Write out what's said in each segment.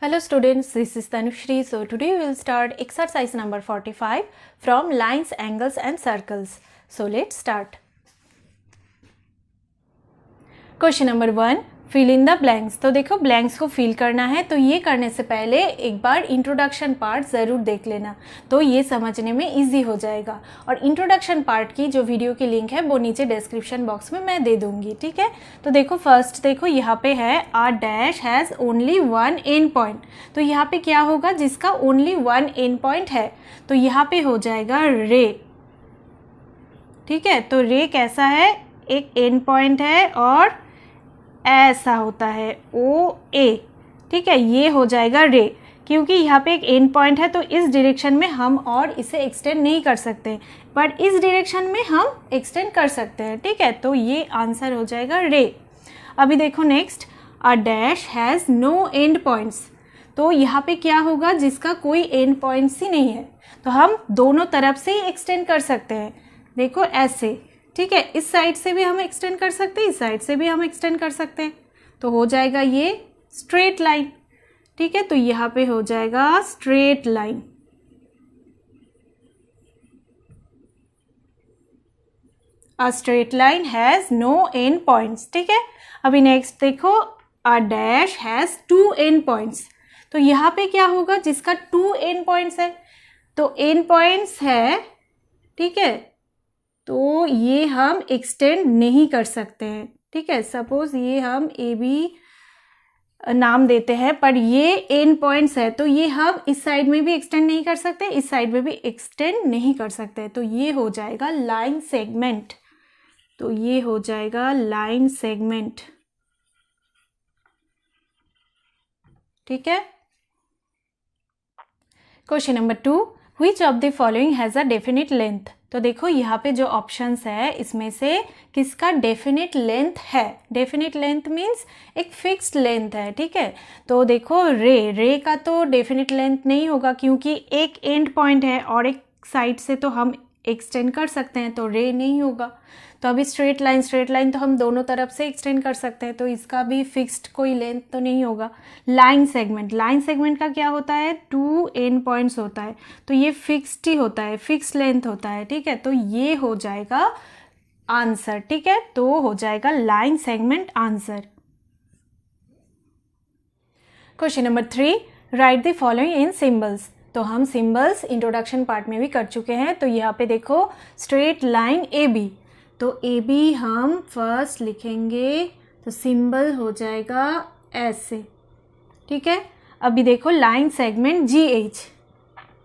Hello students, this is Tanushri. So today we will start exercise number 45 from lines, angles and circles. So let's start. Question number 1, fill in the blanks. तो देखो blanks को fill करना है, तो ये करने से पहले एक बार introduction part ज़रूर देख लेना, तो ये समझने में easy हो जाएगा। और introduction part की जो वीडियो की लिंक है वो नीचे description box में मैं दे दूँगी, ठीक है। तो देखो first देखो यहाँ पे है a dash has only one end point, तो यहाँ पे क्या होगा जिसका only one end point है, तो यहाँ पे हो जाएगा रे, ठीक है। तो रे कैसा है, एक end point है और ऐसा होता है ओ ए, ठीक है, ये हो जाएगा रे। क्योंकि यहाँ पे एक एंड पॉइंट है तो इस डायरेक्शन में हम और इसे एक्सटेंड नहीं कर सकते, बट इस डायरेक्शन में हम एक्सटेंड कर सकते हैं, ठीक है। तो ये आंसर हो जाएगा रे। अभी देखो next, a dash has no end points, तो यहाँ पे क्या होगा जिसका कोई एंड पॉइंट्स ही नहीं है, तो हम दोनों तरफ से ही एक्सटेंड कर सकते हैं। देखो ऐसे, ठीक है, इस साइड से भी हम एक्सटेंड कर सकते हैं, इस साइड से भी हम एक्सटेंड कर सकते हैं, तो हो जाएगा ये स्ट्रेट लाइन, ठीक है। तो यहाँ पे हो जाएगा straight line. A straight line has no end points, ठीक है। अभी नेक्स्ट देखो, a dash has two end points, तो यहाँ पे क्या होगा जिसका टू एंड पॉइंट्स है, तो एंड पॉइंट्स है, ठीक है, तो ये हम एक्सटेंड नहीं कर सकते हैं, ठीक है। सपोज ये हम ए बी नाम देते हैं, पर ये एंड पॉइंट्स है, तो ये हम इस साइड में भी एक्सटेंड नहीं कर सकते, इस साइड में भी एक्सटेंड नहीं कर सकते, तो ये हो जाएगा लाइन सेगमेंट, तो ये हो जाएगा लाइन सेगमेंट, ठीक है। Question number 2, which of the following has a definite length, तो देखो यहाँ पे जो ऑप्शंस है इसमें से किसका डेफिनिट लेंथ है। डेफिनिट लेंथ मीन्स एक फिक्स्ड लेंथ है, ठीक है। तो देखो रे का तो डेफिनिट लेंथ नहीं होगा क्योंकि एक एंड पॉइंट है और एक साइड से तो हम एक्सटेंड कर सकते हैं, तो रे नहीं होगा। तो अभी स्ट्रेट लाइन तो हम दोनों तरफ से एक्सटेंड कर सकते हैं, तो इसका भी फिक्स्ड कोई लेंथ तो नहीं होगा। लाइन सेगमेंट का क्या होता है, टू एंड पॉइंट्स होता है, तो ये फिक्स्ड ही होता है, फिक्स्ड लेंथ होता है, ठीक है। तो ये हो जाएगा आंसर, ठीक है, तो हो जाएगा line segment answer. Question number 3, right the following in symbols, तो हम सिंबल्स इंट्रोडक्शन पार्ट में भी कर चुके हैं। तो यहाँ पे देखो स्ट्रेट लाइन ए बी, तो ए बी हम फर्स्ट लिखेंगे, तो सिंबल हो जाएगा ऐसे, ठीक है। अभी देखो लाइन सेगमेंट जी एच,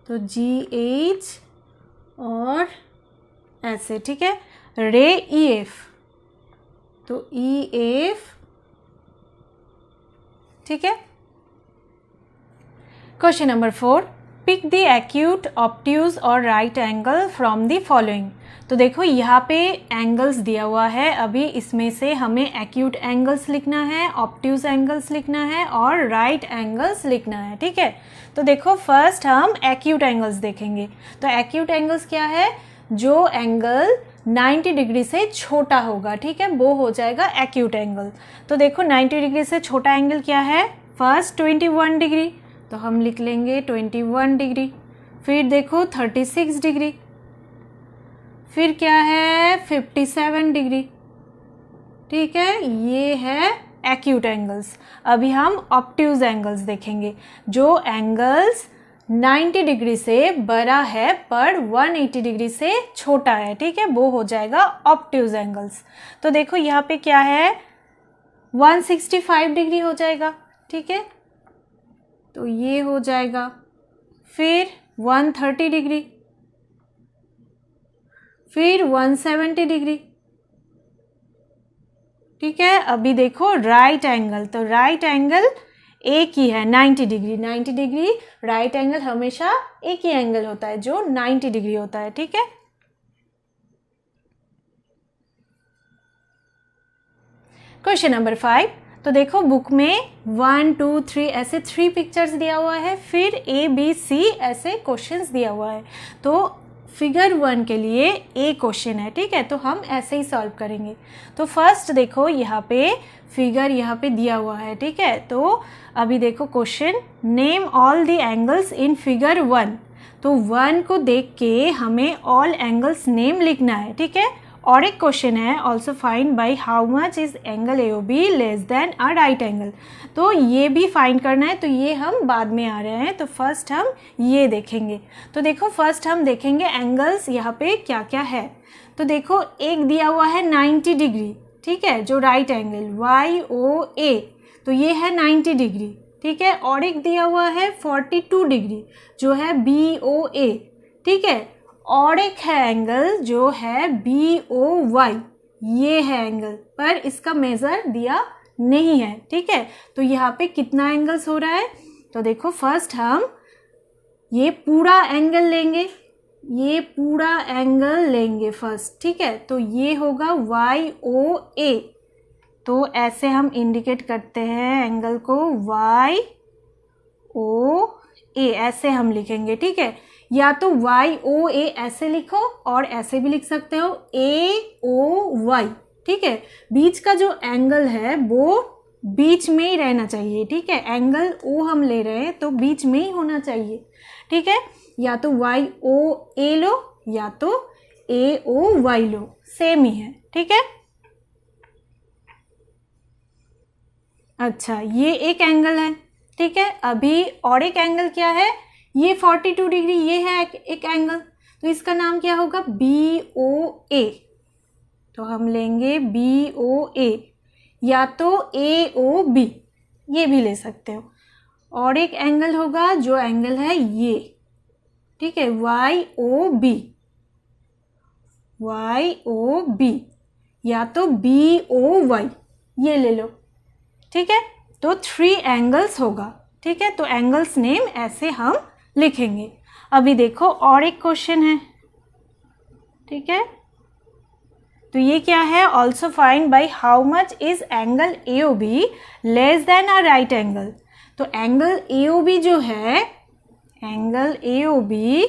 तो जी एच और ऐसे, ठीक है। रे ई एफ, तो ई एफ, ठीक है। Question number 4, pick the acute, obtuse और right angle from the following, तो देखो यहाँ पे एंगल्स दिया हुआ है, अभी इसमें से हमें एक्यूट एंगल्स लिखना है, ऑब्ट्यूज एंगल्स लिखना है और राइट एंगल्स लिखना है, ठीक है। तो देखो फर्स्ट हम एक्यूट एंगल्स देखेंगे, तो एक्यूट एंगल्स क्या है, जो एंगल 90 डिग्री से छोटा होगा, ठीक है, वो हो जाएगा एक्यूट एंगल। तो देखो 90 डिग्री से छोटा एंगल क्या है, फर्स्ट 21 डिग्री, तो हम लिख लेंगे 21 डिग्री, फिर देखो 36 डिग्री, फिर क्या है 57 डिग्री, ठीक है, ये है एक्यूट एंगल्स। अभी हम ऑब्ट्यूज एंगल्स देखेंगे, जो एंगल्स 90 डिग्री से बड़ा है पर 180 डिग्री से छोटा है, ठीक है, वो हो जाएगा ऑब्ट्यूज एंगल्स। तो देखो यहाँ पे क्या है 165 डिग्री हो जाएगा, ठीक है, तो ये हो जाएगा, फिर 130 डिग्री, फिर 170 डिग्री, ठीक है। अभी देखो राइट एंगल, तो राइट एंगल एक ही है 90 डिग्री, 90 डिग्री राइट एंगल हमेशा एक ही एंगल होता है जो 90 डिग्री होता है, ठीक है। क्वेश्चन नंबर 5, तो देखो बुक में 1 2 3 ऐसे 3 पिक्चर्स दिया हुआ है, फिर A B C ऐसे क्वेश्चंस दिया हुआ है। तो फिगर 1 के लिए ए क्वेश्चन है, ठीक है, तो हम ऐसे ही सॉल्व करेंगे। तो फर्स्ट देखो यहाँ पे फिगर यहाँ पे दिया हुआ है, ठीक है। तो अभी देखो question, name all the angles in figure 1। तो 1 को देख के हमें ऑल एंगल्स नेम लिखना है, ठीक है। और एक क्वेश्चन है, also find by how much is angle A O B less than a right angle. तो ये भी फाइंड करना है, तो ये हम बाद में आ रहे हैं। तो फर्स्ट हम ये देखेंगे। तो देखो फर्स्ट हम देखेंगे एंगल्स यहाँ पे क्या क्या है। तो देखो एक दिया हुआ है 90 डिग्री, ठीक है, जो राइट एंगल वाई ओ ए, तो ये है 90 डिग्री, ठीक है। और एक दिया हुआ है 42 डिग्री जो है बी ओ ए, ठीक है। और एक है एंगल जो है बी ओ वाई, ये है एंगल, पर इसका मेजर दिया नहीं है, ठीक है। तो यहाँ पे कितना एंगल्स हो रहा है, तो देखो फर्स्ट हम ये पूरा एंगल लेंगे, ये पूरा एंगल लेंगे फर्स्ट, ठीक है। तो ये होगा वाई ओ ए, तो ऐसे हम इंडिकेट करते हैं एंगल को, वाई ओ ए ऐसे हम लिखेंगे, ठीक है। या तो वाई ओ ए ऐसे लिखो और ऐसे भी लिख सकते हो ए ओ वाई, ठीक है। बीच का जो एंगल है वो बीच में ही रहना चाहिए, ठीक है। एंगल ओ हम ले रहे हैं तो बीच में ही होना चाहिए, ठीक है। या तो वाई ओ ए लो या तो ए ओ वाई लो, सेम ही है, ठीक है। अच्छा, ये एक एंगल है, ठीक है। अभी और एक एंगल क्या है, ये 42 डिग्री, ये है एक एंगल, तो इसका नाम क्या होगा, बी ओ ए। तो हम लेंगे बी ओ ए या तो ए ओ बी, ये भी ले सकते हो। और एक एंगल होगा जो एंगल है ये, ठीक है, Y O B, Y O B या तो बी ओ वाई, ये ले लो, ठीक है। तो 3 एंगल्स होगा, ठीक है। तो एंगल्स नेम ऐसे हम लिखेंगे। अभी देखो और एक क्वेश्चन है, ठीक है। तो ये क्या है, also find by how much is angle A O B less than a right angle. तो एंगल ए ओ बी जो है, angle A O B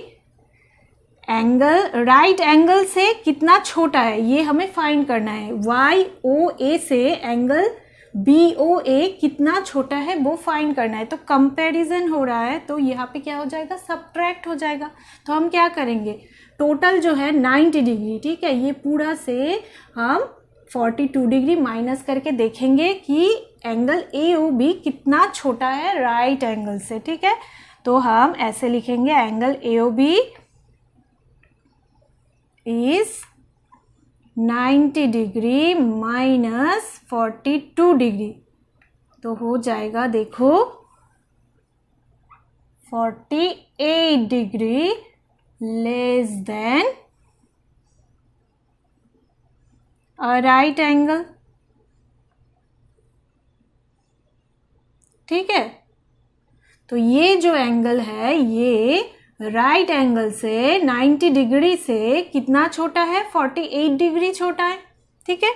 angle right angle से कितना छोटा है ये हमें फाइंड करना है। वाई ओ ए से एंगल बी ओ ए कितना छोटा है वो फाइंड करना है। तो कंपैरिजन हो रहा है, तो यहाँ पे क्या हो जाएगा, सब्ट्रैक्ट हो जाएगा। तो हम क्या करेंगे, टोटल जो है 90 डिग्री, ठीक है, ये पूरा से हम 42 डिग्री माइनस करके देखेंगे कि एंगल ए ओ बी कितना छोटा है राइट एंगल से, ठीक है। तो हम ऐसे लिखेंगे, angle A O B is 90 degree minus 42 degree, तो हो जाएगा देखो 48 degree less than a right angle, ठीक है। तो ये जो एंगल है ये राइट एंगल से 90 डिग्री से कितना छोटा है, 48 डिग्री छोटा है, ठीक है।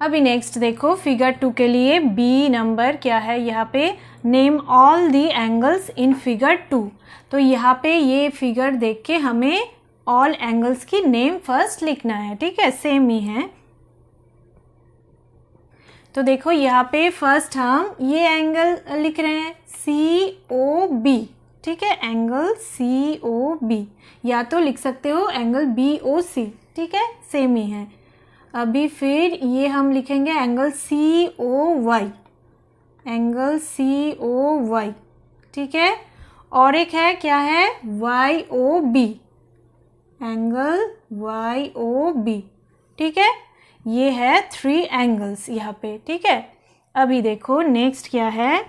अभी नेक्स्ट देखो फिगर 2 के लिए बी नंबर क्या है, यहाँ पे name all the angles in figure 2। तो यहाँ पे ये फिगर देख के हमें ऑल एंगल्स की नेम फर्स्ट लिखना है, ठीक है, सेम ही है। तो देखो यहाँ पे फर्स्ट हम ये एंगल लिख रहे हैं सी ओ बी, ठीक है, एंगल सी ओ बी, या तो लिख सकते हो एंगल बी ओ सी, ठीक है, सेम ही है। अभी फिर ये हम लिखेंगे angle C O Y, angle C O Y, ठीक है। और एक है क्या है, Y O B, angle Y O B, ठीक है। ये है 3 एंगल्स यहाँ पे, ठीक है। अभी देखो नेक्स्ट क्या है,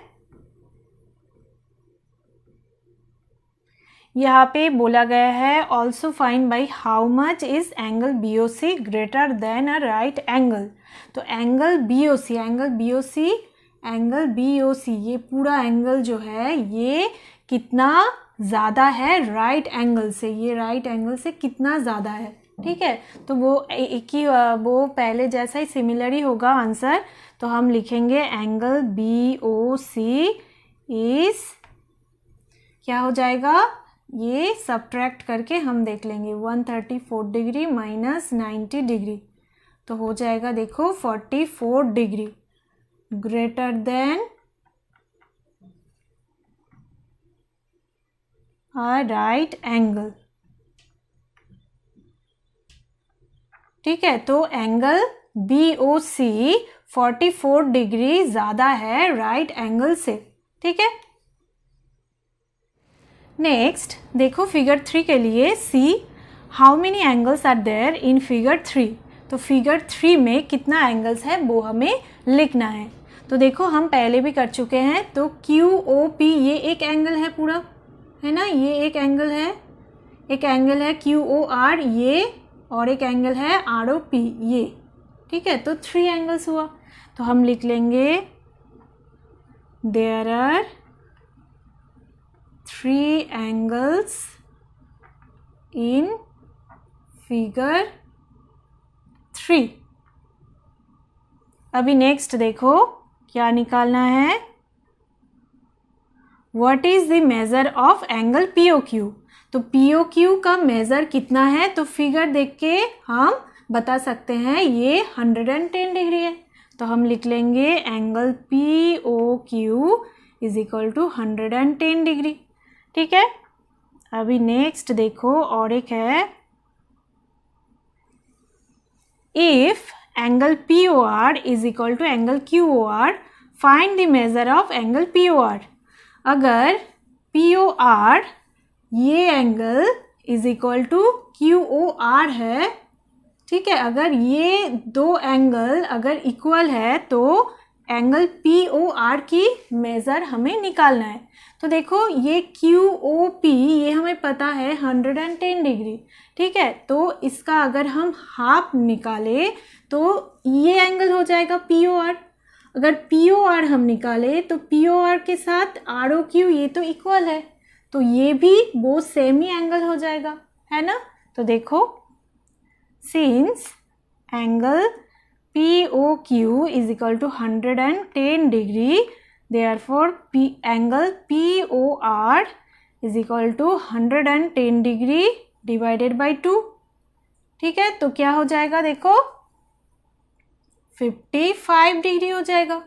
यहाँ पे बोला गया है also find by how much is angle B O C greater than a right angle. तो angle B O C, angle B O C, angle B O C, ये पूरा एंगल जो है ये कितना ज़्यादा है राइट एंगल से, ये राइट एंगल से कितना ज़्यादा है, ठीक है। तो वो एक ही, वो पहले जैसा ही सिमिलर ही होगा आंसर। तो हम लिखेंगे angle B O C is क्या हो जाएगा, ये सब्ट्रैक्ट करके हम देख लेंगे 134 डिग्री माइनस 90 डिग्री, तो हो जाएगा देखो 44 degree greater than a right angle. ठीक है, तो एंगल BOC 44 डिग्री ज़्यादा है राइट एंगल से। ठीक है, नेक्स्ट देखो फिगर 3 के लिए see how many angles are there in figure 3। तो फिगर 3 में कितना एंगल्स है वो हमें लिखना है। तो देखो हम पहले भी कर चुके हैं, तो QOP ये एक एंगल है पूरा, है ना, ये एक एंगल है, एक एंगल है QOR ये, और एक एंगल है ROP ये। ठीक है, तो 3 एंगल्स हुआ। तो हम लिख लेंगे there are 3 angles in figure 3। अभी नेक्स्ट देखो क्या निकालना है, what is the measure of angle POQ। तो POQ का मेजर कितना है, तो फिगर देख के हम बता सकते हैं ये 110 डिग्री है। तो हम लिख लेंगे angle POQ is equal to 110 degree. ठीक है, अभी नेक्स्ट देखो और एक है, if angle POR is equal to angle QOR find the measure of angle POR। अगर POR ये angle is equal to QOR है, ठीक है, अगर ये दो एंगल अगर इक्वल है तो एंगल POR की मेज़र हमें निकालना है। तो देखो ये QOP ये हमें पता है 110 डिग्री। ठीक है, तो इसका अगर हम हाफ निकाले तो ये एंगल हो जाएगा POR। अगर POR हम निकाले तो POR के साथ ROQ ये तो इक्वल है, तो ये भी वो सेम ही एंगल हो जाएगा, है ना। तो देखो since angle POQ is equal to 110 degree, therefore angle POR is equal to 110 degree divided by 2। ठीक है, तो क्या हो जाएगा देखो 55 डिग्री हो जाएगा,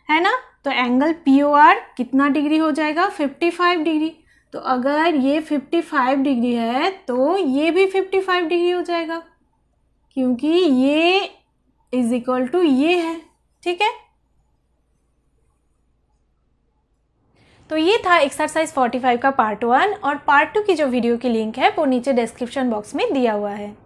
है ना। तो एंगल POR कितना डिग्री हो जाएगा 55 डिग्री। तो अगर ये 55 डिग्री है तो ये भी 55 डिग्री हो जाएगा, क्योंकि ये इज इक्वल टू ये है। ठीक है, तो ये था एक्सरसाइज 45 का पार्ट 1, और पार्ट 2 की जो वीडियो की लिंक है वो नीचे डिस्क्रिप्शन बॉक्स में दिया हुआ है।